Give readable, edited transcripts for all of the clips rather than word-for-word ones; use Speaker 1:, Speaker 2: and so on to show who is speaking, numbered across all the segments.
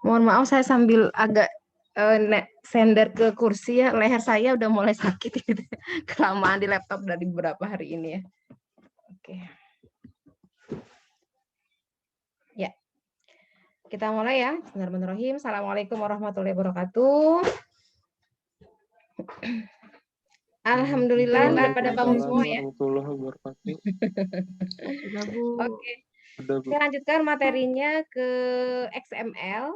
Speaker 1: Mohon maaf saya sambil agak sender ke kursi ya, leher saya udah mulai sakit gitu. Kelamaan di laptop dari beberapa hari ini ya. Oke. Ya. Kita mulai ya. Bismillahirrahmanirrahim. Assalamualaikum warahmatullahi wabarakatuh. Alhamdulillah pada bangun semua ya. Oke. Saya lanjutkan materinya ke XML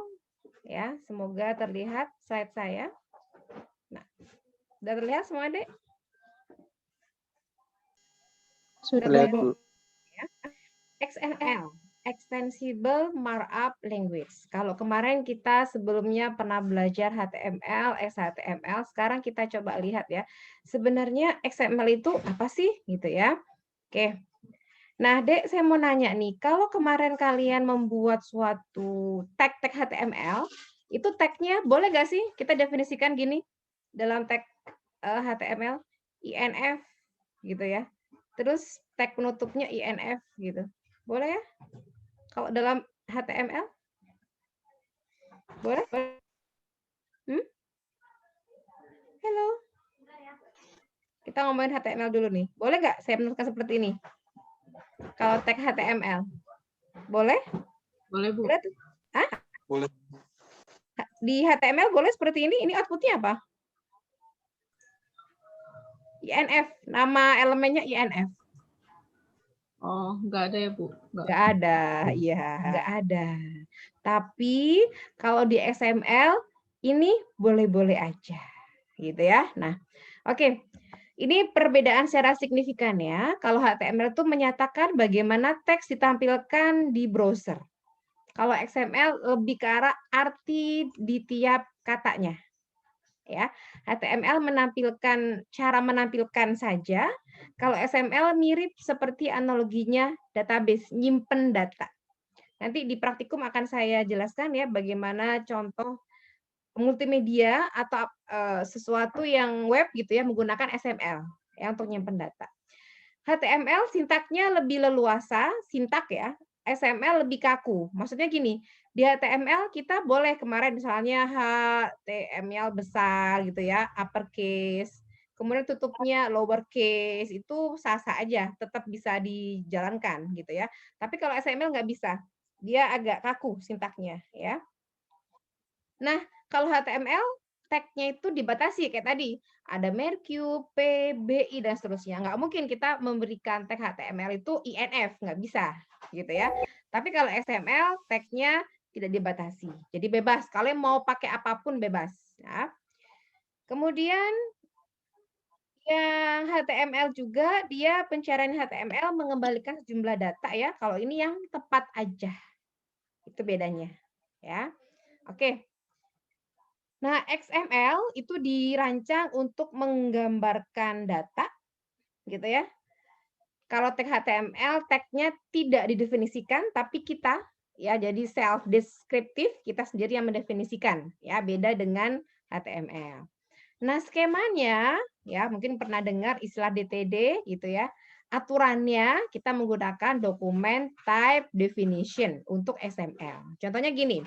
Speaker 1: ya. Semoga terlihat slide saya. Nah, sudah terlihat semua, Dek?
Speaker 2: Sudah,
Speaker 1: Bu. Ya. XML, Extensible Markup Language. Kalau kemarin kita sebelumnya pernah belajar HTML, XHTML, sekarang kita coba lihat ya. Sebenarnya XML itu apa sih gitu ya? Oke. Nah, Dek, saya mau nanya nih, kalau kemarin kalian membuat suatu tag HTML, itu tagnya boleh nggak sih kita definisikan gini dalam tag HTML, INF gitu ya. Terus tag penutupnya INF gitu. Boleh ya? Kalau dalam HTML? Boleh? Halo? Kita ngomongin HTML dulu nih. Boleh nggak saya menentukan seperti ini? Kalau tag HTML. Boleh?
Speaker 2: Boleh, Bu.
Speaker 1: Boleh tuh? Hah?
Speaker 3: Boleh.
Speaker 1: Di HTML boleh seperti ini? Ini outputnya apa? INF. Nama elemennya INF.
Speaker 2: Oh, nggak ada ya, Bu?
Speaker 1: Nggak ada, iya, nggak ada. Tapi kalau di XML ini boleh-boleh aja, gitu ya. Nah, oke. Ini perbedaan secara signifikan ya. Kalau HTML itu menyatakan bagaimana teks ditampilkan di browser. Kalau XML lebih ke arah arti di tiap katanya. Ya, HTML menampilkan cara menampilkan saja. Kalau XML mirip seperti analoginya database, nyimpen data. Nanti di praktikum akan saya jelaskan ya bagaimana contoh multimedia atau sesuatu yang web gitu ya menggunakan XML ya untuk nyimpen data. HTML sintaknya lebih leluasa, sintak ya. XML lebih kaku. Maksudnya gini, di HTML kita boleh kemarin misalnya HTML besar gitu ya, uppercase. Kemudian tutupnya lowercase itu sah-sah aja, tetap bisa dijalankan gitu ya. Tapi kalau XML nggak bisa, dia agak kaku sintaknya ya. Nah, kalau HTML tag-nya itu dibatasi kayak tadi. Ada Mercube, P, BI, dan seterusnya. Nggak mungkin kita memberikan tag HTML itu INF, nggak bisa. Gitu ya. Tapi kalau XML, tag-nya tidak dibatasi. Jadi bebas. Kalian mau pakai apapun bebas. Ya. Kemudian yang HTML juga, dia pencarian HTML mengembalikan sejumlah data ya. Kalau ini yang tepat aja. Itu bedanya. Ya. Oke. Nah, XML itu dirancang untuk menggambarkan data, gitu ya. Kalau tag HTML, tag-nya tidak didefinisikan, tapi kita, ya, jadi self descriptive, kita sendiri yang mendefinisikan, ya, beda dengan HTML. Nah, skemanya, ya, mungkin pernah dengar istilah DTD, gitu ya. Aturannya kita menggunakan dokumen type definition untuk XML. Contohnya gini.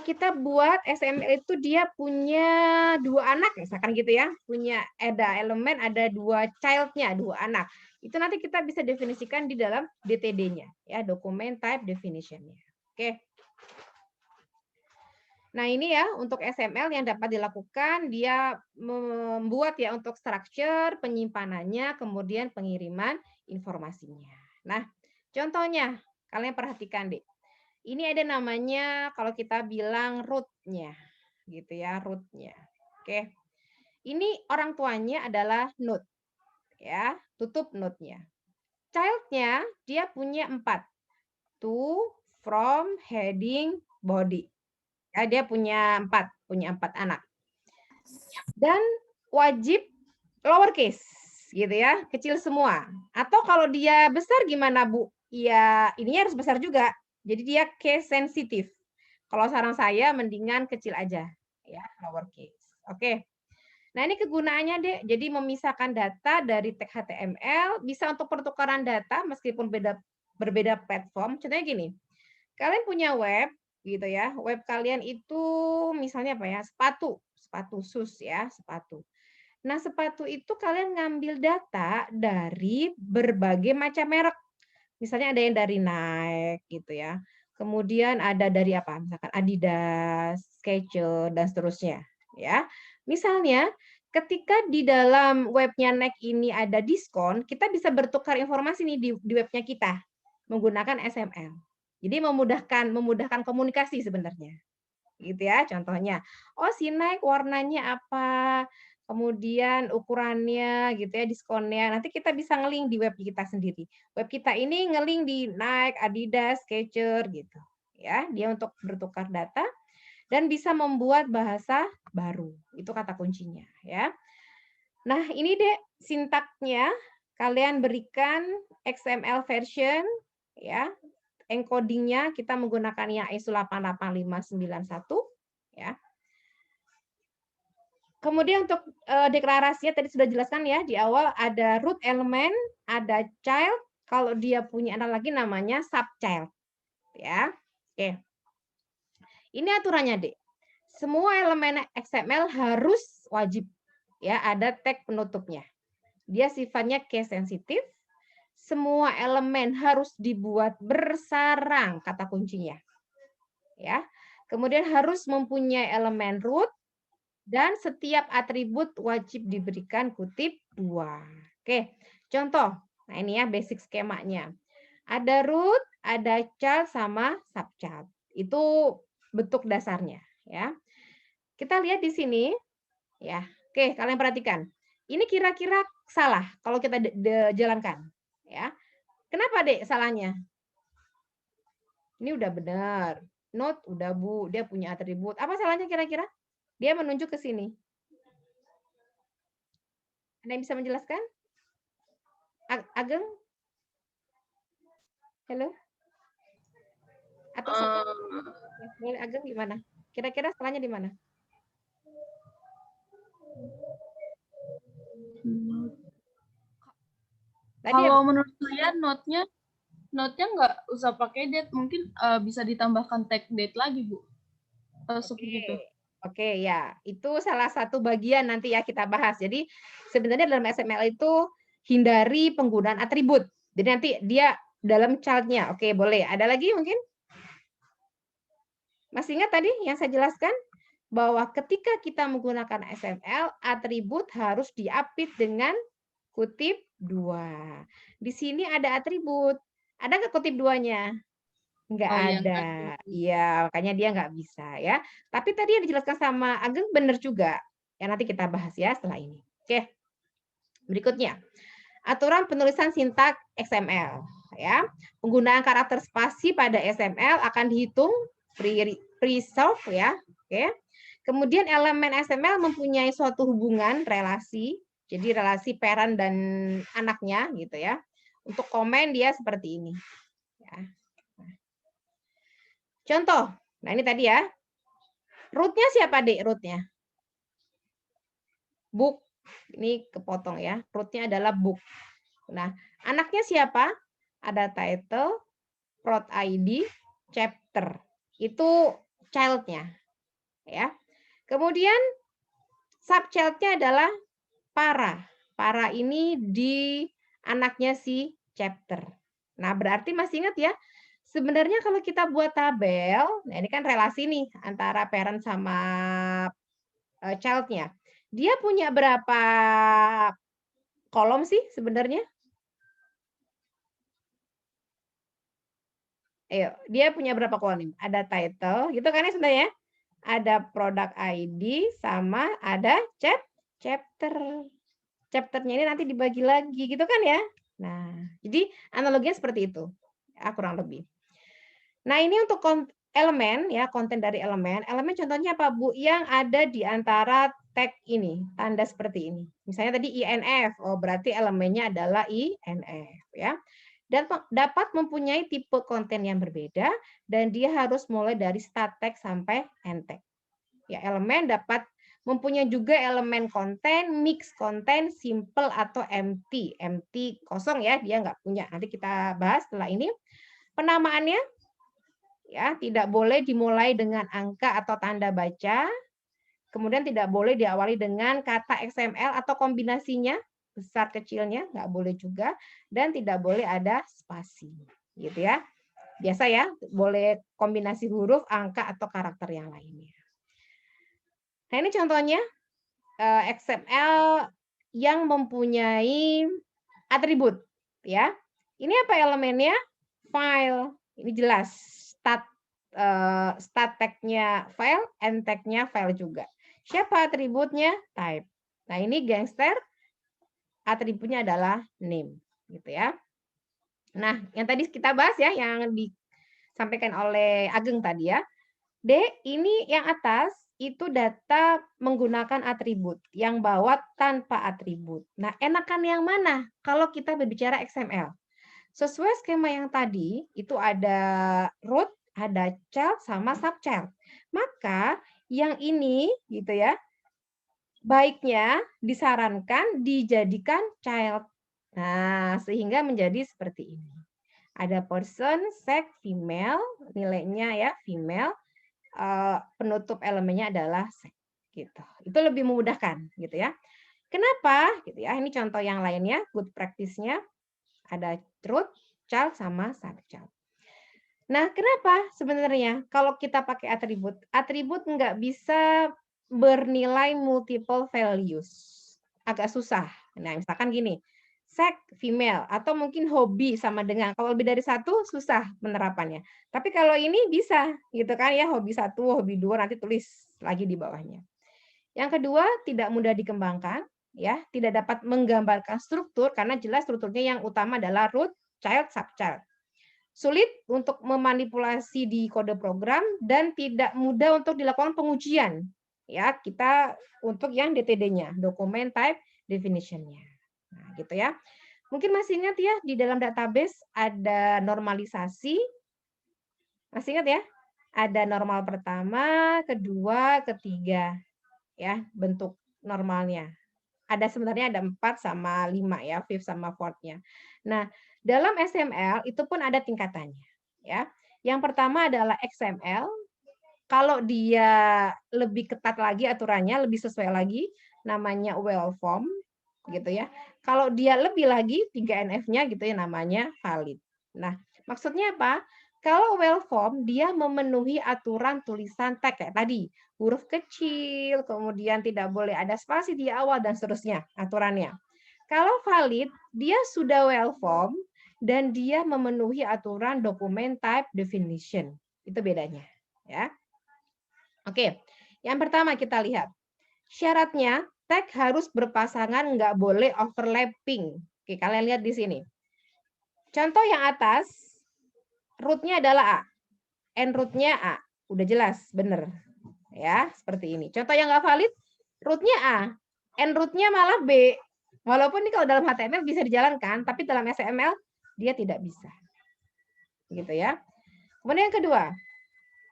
Speaker 1: Kita buat XML itu dia punya 2 anak misalkan gitu ya, punya ada elemen ada 2 child-nya, 2 anak. Itu nanti kita bisa definisikan di dalam DTD-nya ya, document type definition-nya. Oke. Nah, ini ya untuk XML yang dapat dilakukan dia membuat ya untuk structure, penyimpanannya, kemudian pengiriman informasinya. Nah, contohnya kalian perhatikan deh. Ini ada namanya kalau kita bilang root-nya, gitu ya, root-nya. Oke. Ini orang tuanya adalah node, ya, tutup node-nya. Child-nya dia punya 4. To, from, heading, body. Ya, dia punya 4 anak. Dan wajib lowercase, gitu ya, kecil semua. Atau kalau dia besar gimana, Bu? Ya, ininya harus besar juga. Jadi dia case sensitif. Kalau saran saya mendingan kecil aja, ya, lowercase. Oke. Nah, ini kegunaannya, Dek. Jadi memisahkan data dari tag HTML bisa untuk pertukaran data meskipun berbeda platform. Contohnya gini. kalian punya web gitu ya. Web kalian itu misalnya apa ya? Sepatu shoes ya, sepatu. Nah, sepatu itu kalian ngambil data dari berbagai macam merek. Misalnya ada yang dari Nike gitu ya. Kemudian ada dari apa? Misalkan Adidas, Skechers dan seterusnya ya. Misalnya ketika di dalam webnya Nike ini ada diskon, kita bisa bertukar informasi nih di webnya kita menggunakan SML. Jadi memudahkan komunikasi sebenarnya. Gitu ya contohnya. Oh, si Nike warnanya apa? Kemudian ukurannya gitu ya, diskonnya. Nanti kita bisa nge-link di web kita sendiri. Web kita ini nge-link di Nike, Adidas, Skechers gitu. Ya, dia untuk bertukar data dan bisa membuat bahasa baru. Itu kata kuncinya ya. Nah, ini deh sintaknya. Kalian berikan XML version ya. Encodingnya kita menggunakan yang ISO 88591 ya. Kemudian untuk deklarasinya tadi sudah jelaskan ya di awal ada root element, ada child, kalau dia punya anak lagi namanya subchild ya. Oke. Ini aturannya, Dek. Semua elemen XML harus wajib ya ada tag penutupnya. Dia sifatnya case sensitif. Semua elemen harus dibuat bersarang kata kuncinya. Ya. Kemudian harus mempunyai elemen root dan setiap atribut wajib diberikan kutip 2. Oke, contoh. Nah, ini ya basic skemanya. Ada root, ada child sama subchild. Itu bentuk dasarnya ya. Kita lihat di sini ya. Oke, kalian perhatikan. Ini kira-kira salah kalau kita jalankan ya. Kenapa, Dek, salahnya? Ini udah benar. Note udah, Bu, dia punya atribut. Apa salahnya kira-kira? Dia menunjuk ke sini. Ada yang bisa menjelaskan? Ageng? Halo? Atau boleh Ageng gimana? Kira-kira salahnya di mana?
Speaker 2: Kalau menurut saya note-nya nggak usah pakai date, mungkin bisa ditambahkan tag date lagi, Bu. Seperti itu.
Speaker 1: Oke, ya. Itu salah satu bagian nanti ya kita bahas. Jadi sebenarnya dalam XML itu hindari penggunaan atribut. Jadi nanti dia dalam child-nya. Oke, boleh. Ada lagi mungkin? Masih ingat tadi yang saya jelaskan? Bahwa ketika kita menggunakan XML, atribut harus diapit dengan kutip 2. Di sini ada atribut. Ada nggak kutip 2-nya? Nggak ada. Iya, makanya dia nggak bisa ya. Tapi tadi yang dijelaskan sama Ageng benar juga. Ya nanti kita bahas ya setelah ini. Oke. Berikutnya. Aturan penulisan sintak XML ya. Penggunaan karakter spasi pada XML akan dihitung pre-solve ya. Oke. Kemudian elemen XML mempunyai suatu hubungan relasi. Jadi relasi parent dan anaknya gitu ya. Untuk komen dia seperti ini. Ya. Contoh, nah ini tadi ya. Root-nya siapa, Dek? Root-nya. Book. Ini kepotong ya. Root-nya adalah book. Nah, anaknya siapa? Ada title, prod ID, chapter. Itu child-nya. Ya. Kemudian subchild-nya adalah para. Para ini di anaknya si chapter. Nah, berarti masih ingat ya, sebenarnya kalau kita buat tabel, nah ini kan relasi nih antara parent sama child-nya. Dia punya berapa kolom sih sebenarnya? Ayo, dia punya berapa kolom? Ada title, gitu kan ya sebenarnya? Ada product ID sama ada chapter. Chapternya ini nanti dibagi lagi, gitu kan ya? Nah, jadi analoginya seperti itu, ya, kurang lebih. Nah, ini untuk elemen, ya konten dari elemen. Elemen contohnya apa, Bu? Yang ada di antara tag ini, tanda seperti ini. Misalnya tadi INF, oh berarti elemennya adalah INF, ya. Dan dapat mempunyai tipe konten yang berbeda dan dia harus mulai dari start tag sampai end tag. Ya, elemen dapat mempunyai juga elemen konten, mix konten, simple atau empty. Empty kosong ya, dia nggak punya. Nanti kita bahas setelah ini. Penamaannya Ya, tidak boleh dimulai dengan angka atau tanda baca. Kemudian tidak boleh diawali dengan kata XML atau kombinasinya, besar kecilnya, nggak boleh juga. Dan tidak boleh ada spasi. Gitu ya. Biasa ya, boleh kombinasi huruf, angka, atau karakter yang lainnya. Nah, ini contohnya XML yang mempunyai atribut. Ya. Ini apa elemennya? File. Ini jelas. Start tag-nya file, end tag-nya file juga. Siapa atributnya? Type. Nah, ini gangster atributnya adalah name, gitu ya. Nah, yang tadi kita bahas ya, yang disampaikan oleh Ageng tadi ya. D, ini yang atas itu data menggunakan atribut, yang bawah tanpa atribut. Nah, enakan yang mana kalau kita berbicara XML? Sesuai skema yang tadi, itu ada root, ada child sama subchild. Maka yang ini gitu ya, baiknya disarankan dijadikan child. Nah, sehingga menjadi seperti ini. Ada person, sex, female, nilainya ya female, penutup elemennya adalah sex. Gitu. Itu lebih memudahkan gitu ya. Kenapa? Gitu ya. Ini contoh yang lainnya, good practice-nya ada root, child sama subchild. Nah, kenapa sebenarnya kalau kita pakai atribut? Atribut nggak bisa bernilai multiple values. Agak susah. Nah, misalkan gini, sex female atau mungkin hobi sama dengan kalau lebih dari satu susah penerapannya. Tapi kalau ini bisa gitu kan ya, hobi satu, hobi dua nanti tulis lagi di bawahnya. Yang kedua, tidak mudah dikembangkan ya, tidak dapat menggambarkan struktur karena jelas strukturnya yang utama adalah root, child, subchild. Sulit untuk memanipulasi di kode program dan tidak mudah untuk dilakukan pengujian. Ya, kita untuk yang DTD-nya, document type definition-nya. Nah, gitu ya. Mungkin masih ingat ya di dalam database ada normalisasi. Masih ingat ya? Ada normal pertama, kedua, ketiga. Ya, bentuk normalnya. Ada sebenarnya ada 4 sama 5 ya, fifth sama fourth-nya. Nah, dalam XML itu pun ada tingkatannya, ya. Yang pertama adalah XML, kalau dia lebih ketat lagi aturannya, lebih sesuai lagi, namanya well form, gitu ya. Kalau dia lebih lagi, 3NF-nya gitu ya, namanya valid. Nah, maksudnya apa? Kalau well form, dia memenuhi aturan tulisan tag kayak tadi. Huruf kecil, kemudian tidak boleh ada spasi di awal, dan seterusnya aturannya. Kalau valid, dia sudah well form, dan dia memenuhi aturan document type definition. Itu bedanya. Ya. Oke, yang pertama kita lihat. Syaratnya, tag harus berpasangan, nggak boleh overlapping. Oke, kalian lihat di sini. Contoh yang atas, root-nya adalah A. End root-nya A. Udah jelas, bener. Ya, seperti ini. Contoh yang nggak valid, root-nya A. End root-nya malah B. Walaupun ini kalau dalam HTML bisa dijalankan, tapi dalam XML dia tidak bisa. Gitu ya. Kemudian yang kedua,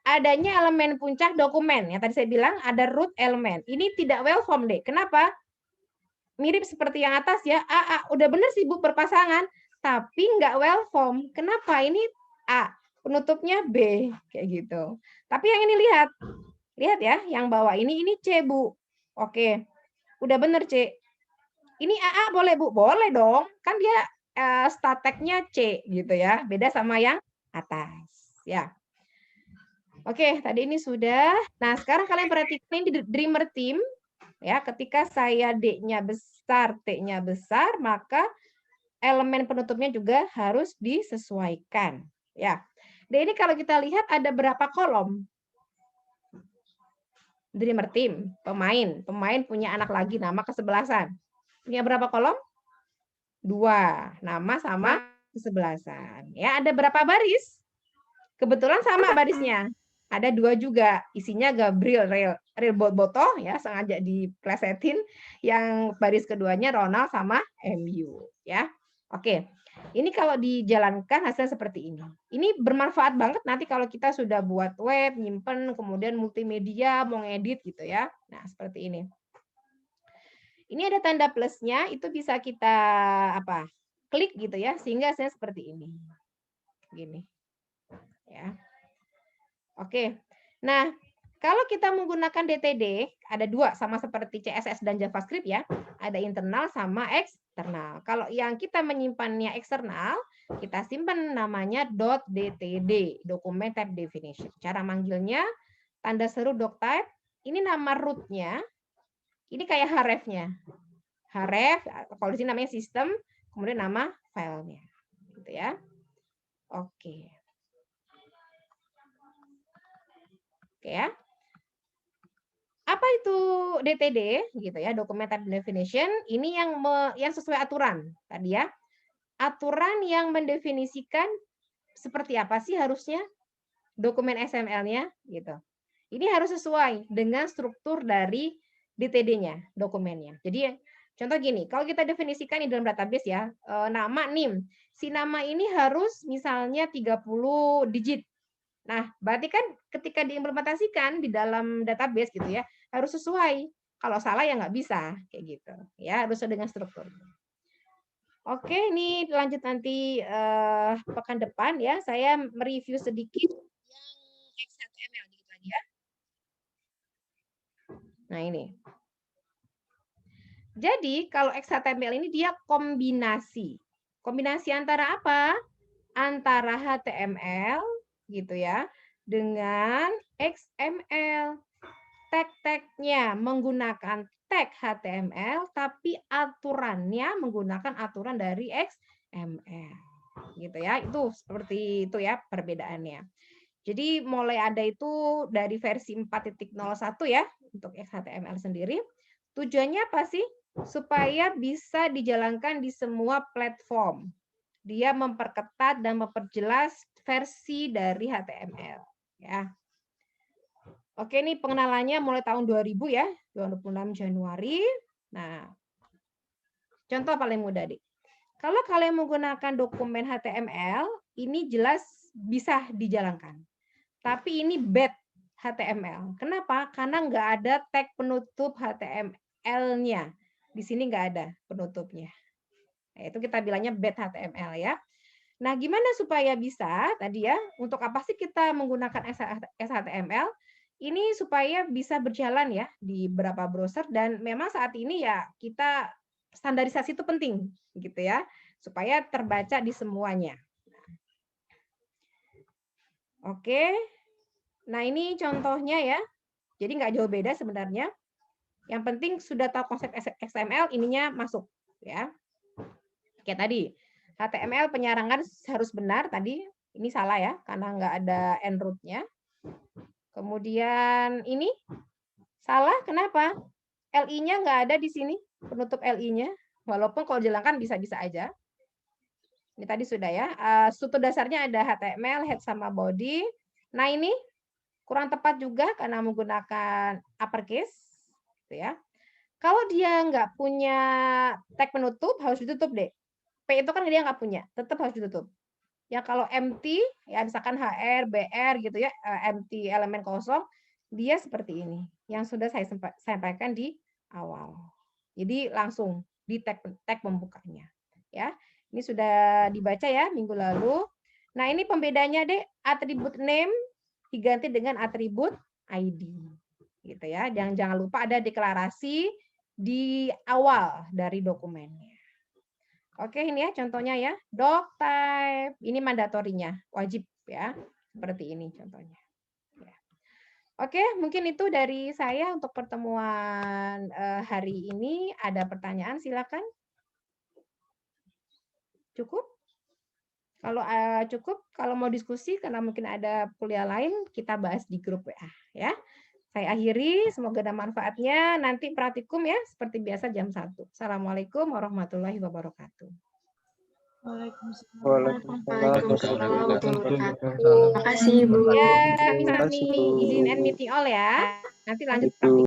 Speaker 1: adanya elemen puncak dokumen. Yang tadi saya bilang ada root element. Ini tidak well form deh. Kenapa? Mirip seperti yang atas ya. Udah bener sih Bu berpasangan, tapi nggak well form. Kenapa? Ini A, penutupnya B kayak gitu. Tapi yang ini lihat ya, yang bawah ini C Bu. Oke, udah bener C. Ini AA boleh Bu? Boleh dong. Kan dia start tag-nya C gitu ya. Beda sama yang atas. Ya. Oke, tadi ini sudah. Nah, sekarang kalian perhatikan ini di Dreamer Team. Ya, ketika saya D-nya besar, T-nya besar, maka elemen penutupnya juga harus disesuaikan. Ya. D ini kalau kita lihat ada berapa kolom? Dreamer Team, pemain. Pemain punya anak lagi, nama kesebelasan. Punya berapa kolom? 2. Nama sama kesebelasan. Ya, ada berapa baris? Kebetulan sama barisnya. Ada 2 juga. Isinya Gabriel Real Boto ya, sengaja diplesetin. Yang baris keduanya Ronald sama MU ya. Oke. Ini kalau dijalankan hasilnya seperti ini. Ini bermanfaat banget nanti kalau kita sudah buat web, nyimpen, kemudian multimedia, mau ngedit gitu ya. Nah, seperti ini. Ini ada tanda plusnya, itu bisa kita klik gitu ya, sehingga hasilnya seperti ini. Gini. Ya. Oke. Nah, kalau kita menggunakan DTD, ada dua sama seperti CSS dan JavaScript ya. Ada internal sama eksternal. Kalau yang kita menyimpannya eksternal, kita simpan namanya .dtd, Document Type Definition. Cara manggilnya, tanda seru doctype. Ini nama root-nya. Ini kayak href-nya. Href, kalau di sini namanya sistem, kemudian nama filenya. Gitu ya. Oke. Oke ya. Apa itu DTD gitu ya, Document Type Definition? Ini yang sesuai aturan tadi ya. Aturan yang mendefinisikan seperti apa sih harusnya dokumen XML-nya gitu. Ini harus sesuai dengan struktur dari DTD-nya, dokumennya. Jadi contoh gini, kalau kita definisikan di dalam database ya, nama NIM. Si nama ini harus misalnya 30 digit. Nah, berarti kan ketika diimplementasikan di dalam database gitu ya, harus sesuai. Kalau salah ya nggak bisa kayak gitu. Ya, harus sesuai dengan struktur. Oke, ini lanjut nanti pekan depan ya. Saya mereview sedikit yang XHTML dikit lagi ya. Nah, ini. Jadi, kalau XHTML ini dia kombinasi. Kombinasi antara apa? Antara HTML gitu ya dengan XML. Tag-tagnya menggunakan tag HTML, tapi aturannya menggunakan aturan dari XML. Gitu ya, itu seperti itu ya perbedaannya. Jadi mulai ada itu dari versi 4.01 ya untuk XHTML sendiri. Tujuannya apa sih? Supaya bisa dijalankan di semua platform. Dia memperketat dan memperjelas versi dari HTML ya. Oke, ini pengenalannya mulai tahun 2000 ya, 26 Januari. Nah, contoh paling mudah, Dik. Kalau kalian menggunakan dokumen HTML, ini jelas bisa dijalankan. Tapi ini bad HTML. Kenapa? Karena nggak ada tag penutup HTML-nya. Di sini nggak ada penutupnya. Nah, itu kita bilangnya bad HTML ya. Nah, gimana supaya bisa tadi ya? Untuk apa sih kita menggunakan XHTML? Ini supaya bisa berjalan ya di beberapa browser dan memang saat ini ya kita standarisasi itu penting gitu ya, supaya terbaca di semuanya. Oke. Nah, ini contohnya ya. Jadi nggak jauh beda sebenarnya. Yang penting sudah tahu konsep XML, ininya masuk ya. Kayak tadi, HTML penyarangan harus benar tadi. Ini salah ya, karena nggak ada end root-nya. Kemudian ini salah, kenapa? LI-nya nggak ada di sini, penutup LI-nya. Walaupun kalau jalankan bisa-bisa aja. Ini tadi sudah ya. Struktur dasarnya ada HTML, head sama body. Nah ini kurang tepat juga karena menggunakan uppercase. Gitu ya. Kalau dia nggak punya tag penutup, harus ditutup deh. P itu kan dia nggak punya, tetap harus ditutup. Ya kalau empty, ya misalkan HR, BR gitu ya, empty elemen kosong, dia seperti ini. Yang sudah saya sampaikan di awal. Jadi langsung di tag pembukanya. Ya, ini sudah dibaca ya minggu lalu. Nah ini pembedanya deh, atribut name diganti dengan atribut ID. Gitu ya. Jangan lupa ada deklarasi di awal dari dokumennya. Oke, ini ya contohnya ya. Doctype, ini mandatorinya, wajib ya. Seperti ini contohnya. Ya. Oke, mungkin itu dari saya untuk pertemuan hari ini. Ada pertanyaan, silakan. Cukup? Kalau cukup, kalau mau diskusi, karena mungkin ada kuliah lain, kita bahas di grup WA. Ya. Saya akhiri, semoga ada manfaatnya. Nanti praktikum ya, seperti biasa jam 1. Assalamualaikum warahmatullahi wabarakatuh.
Speaker 2: Waalaikumsalam warahmatullahi wabarakatuh. Terima kasih, Bu.
Speaker 1: Ya, bisa izin end meeting all ya. Nanti lanjut praktikum.